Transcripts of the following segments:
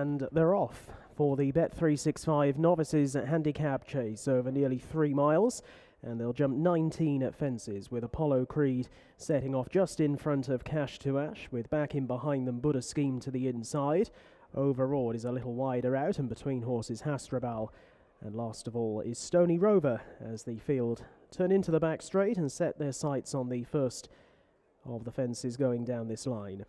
And they're off for the Bet365 Novices Handicap Chase over nearly 3 miles. And they'll jump 19 at fences, with Apollo Creed setting off just in front of Cash to Ash, with back in behind them Buddha Scheme to the inside. Overawed is a little wider out, and between horses Hastrabal. And last of all is Stony Rover, as the field turn into the back straight and set their sights on the first of the fences going down this line.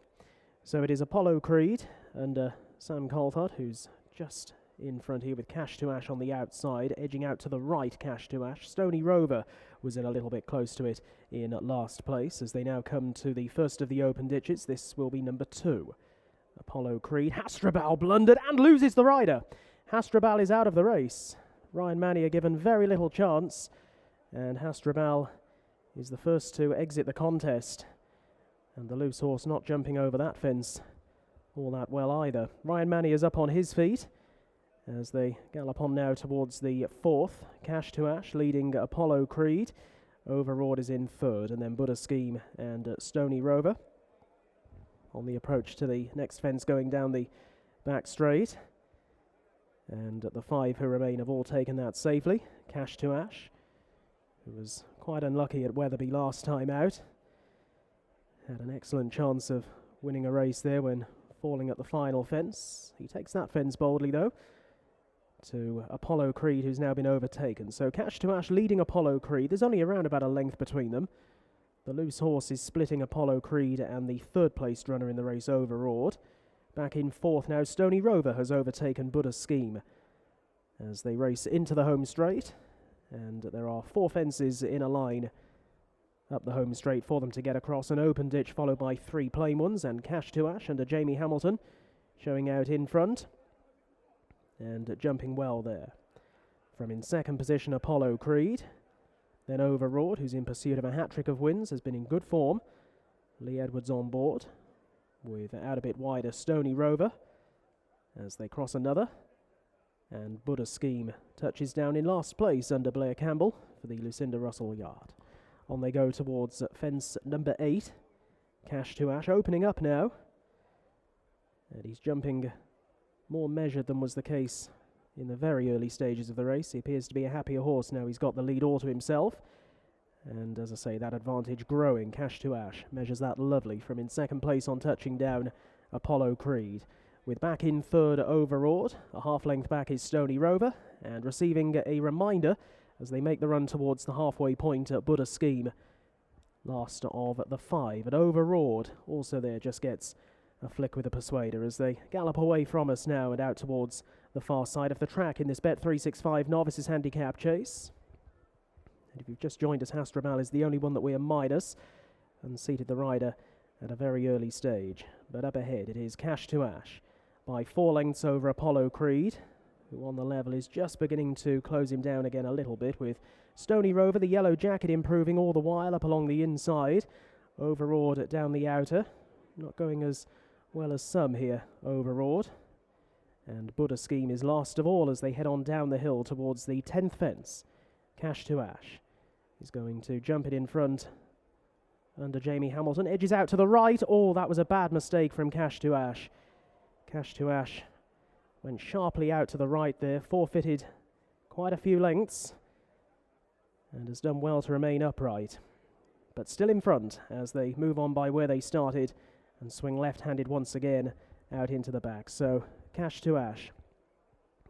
So it is Apollo Creed under Sam Coulthard, who's just in front here with Cash to Ash on the outside, edging out to the right. Cash to Ash. Stony Rover was in a little bit close to it in last place. As they now come to the first of the open ditches, this will be number 2. Apollo Creed. Hastrabal blundered and loses the rider. Hastrabal is out of the race. Ryan Manny are given very little chance, and Hastrabal is the first to exit the contest. And the loose horse not jumping over that fence all that well either. Ryan Manny is up on his feet as they gallop on now towards the 4th. Cash to Ash leading Apollo Creed. Overawed is in 3rd, and then Buddha Scheme and Stony Rover on the approach to the next fence going down the back straight. And the 5 who remain have all taken that safely. Cash to Ash, who was quite unlucky at Wetherby last time out, had an excellent chance of winning a race there when falling at the final fence. He takes that fence boldly though to Apollo Creed, who's now been overtaken. So Cash to Ash leading Apollo Creed. There's only around about a length between them. The loose horse is splitting Apollo Creed and the 3rd placed runner in the race, Overawed. Back in 4th now, Stony Rover has overtaken Buddha Scheme as they race into the home straight. And there are 4 fences in a line up the home straight for them to get across. An open ditch followed by 3 plain ones, and Cash to Ash under Jamie Hamilton showing out in front and jumping well there. From in 2nd position, Apollo Creed. Then Overawed, who's in pursuit of a hat-trick of wins, has been in good form. Lee Edwards on board with out a bit wider Stony Rover as they cross another. And Buddha Scheme touches down in last place under Blair Campbell for the Lucinda Russell yard. On they go towards fence number 8. Cash to Ash opening up now. And he's jumping more measured than was the case in the very early stages of the race. He appears to be a happier horse now he's got the lead all to himself. And as I say, that advantage growing. Cash to Ash measures that lovely from in 2nd place on touching down Apollo Creed. With back in 3rd, Overawed. A half length back is Stony Rover. And receiving a reminder as they make the run towards the halfway point at Buddha Scheme. Last of the 5. And Overawed also there just gets a flick with a persuader as they gallop away from us now and out towards the far side of the track in this Bet365 Novices Handicap Chase. And if you've just joined us, Hastrabal is the only one that we are minus, and seated the rider at a very early stage. But up ahead it is Cash to Ash by 4 lengths over Apollo Creed, who on the level is just beginning to close him down again a little bit, with Stony Rover, the yellow jacket, improving all the while up along the inside. Overawed down the outer, not going as well as some here, Overawed. And Buddha Scheme is last of all as they head on down the hill towards the 10th fence. Cash to Ash is going to jump it in front under Jamie Hamilton. Edges out to the right. Oh, that was a bad mistake from Cash to Ash. Cash to Ash went sharply out to the right there, forfeited quite a few lengths, and has done well to remain upright. But still in front as they move on by where they started and swing left-handed once again out into the back. So Cash to Ash,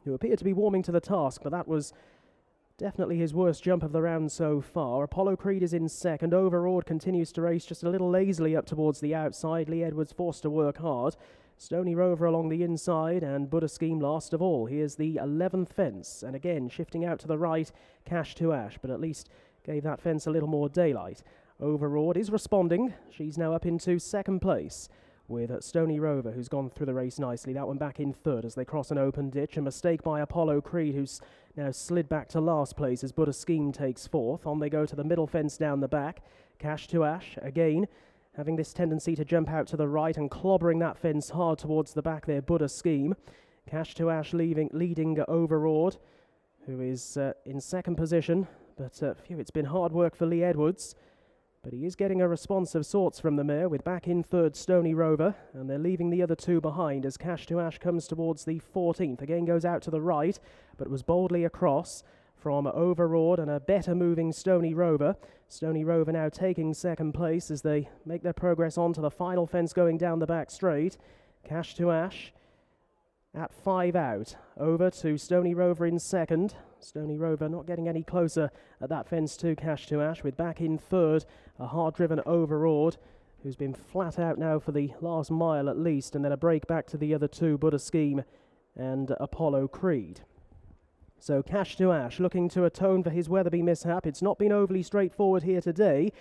who appeared to be warming to the task, but that was definitely his worst jump of the round so far. Apollo Creed is in 2nd. Overawed continues to race just a little lazily up towards the outside. Lee Edwards forced to work hard. Stony Rover along the inside, and Buddha Scheme last of all. Here's the 11th fence, and again shifting out to the right, Cash to Ash, but at least gave that fence a little more daylight. Overawed is responding. She's now up into 2nd place with Stony Rover, who's gone through the race nicely. That one back in 3rd as they cross an open ditch. A mistake by Apollo Creed, who's now slid back to last place as Buddha Scheme takes 4th. On they go to the middle fence down the back. Cash to Ash again, having this tendency to jump out to the right and clobbering that fence hard towards the back there, Buddha Scheme. Cash to Ash leading Overawed, who is in 2nd position. But it's been hard work for Lee Edwards. But he is getting a response of sorts from the mare, with back in third Stony Rover, and they're leaving the other two behind as Cash to Ash comes towards the 14th. Again goes out to the right, but was boldly across from Overawed and a better moving Stony Rover. Stony Rover now taking second place as they make their progress onto the final fence going down the back straight. Cash to Ash at 5 out, over to Stony Rover in second. Stony Rover not getting any closer at that fence to Cash to Ash, with back in third a hard-driven Overawed, who's been flat out now for the last mile at least, and then a break back to the other two, Buddha Scheme and Apollo Creed. So Cash to Ash looking to atone for his Weatherby mishap. It's not been overly straightforward here today,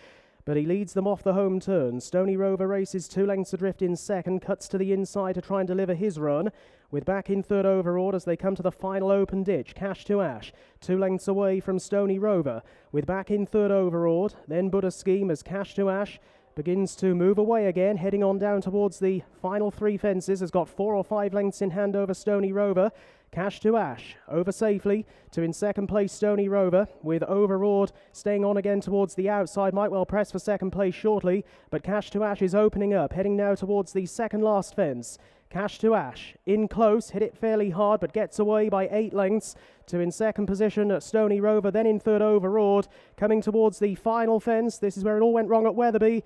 but he leads them off the home turn. Stony Rover races 2 lengths adrift in second, cuts to the inside to try and deliver his run, with back in third Overawed as they come to the final open ditch. Cash to Ash 2 lengths away from Stony Rover, with back in third Overawed, then Buddha Scheme as Cash to Ash begins to move away again, heading on down towards the final 3 fences, has got 4 or 5 lengths in hand over Stony Rover. Cash to Ash over safely to in second place Stony Rover, with Overawed staying on again towards the outside, might well press for second place shortly, but Cash to Ash is opening up, heading now towards the second last fence. Cash to Ash in close, hit it fairly hard but gets away by 8 lengths to in second position at Stony Rover, then in third Overawed, coming towards the final fence. This is where it all went wrong at Weatherby.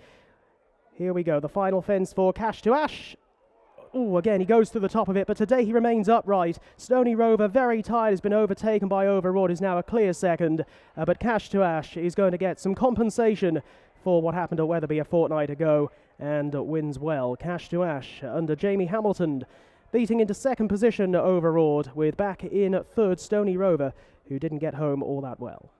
Here we go, the final fence for Cash to Ash. Oh, again, he goes to the top of it, but today he remains upright. Stony Rover, very tired, has been overtaken by Overawed, is now a clear second. But Cash to Ash is going to get some compensation for what happened at Weatherby a fortnight ago and wins well. Cash to Ash under Jamie Hamilton, beating into second position Overawed, with back in third Stony Rover, who didn't get home all that well.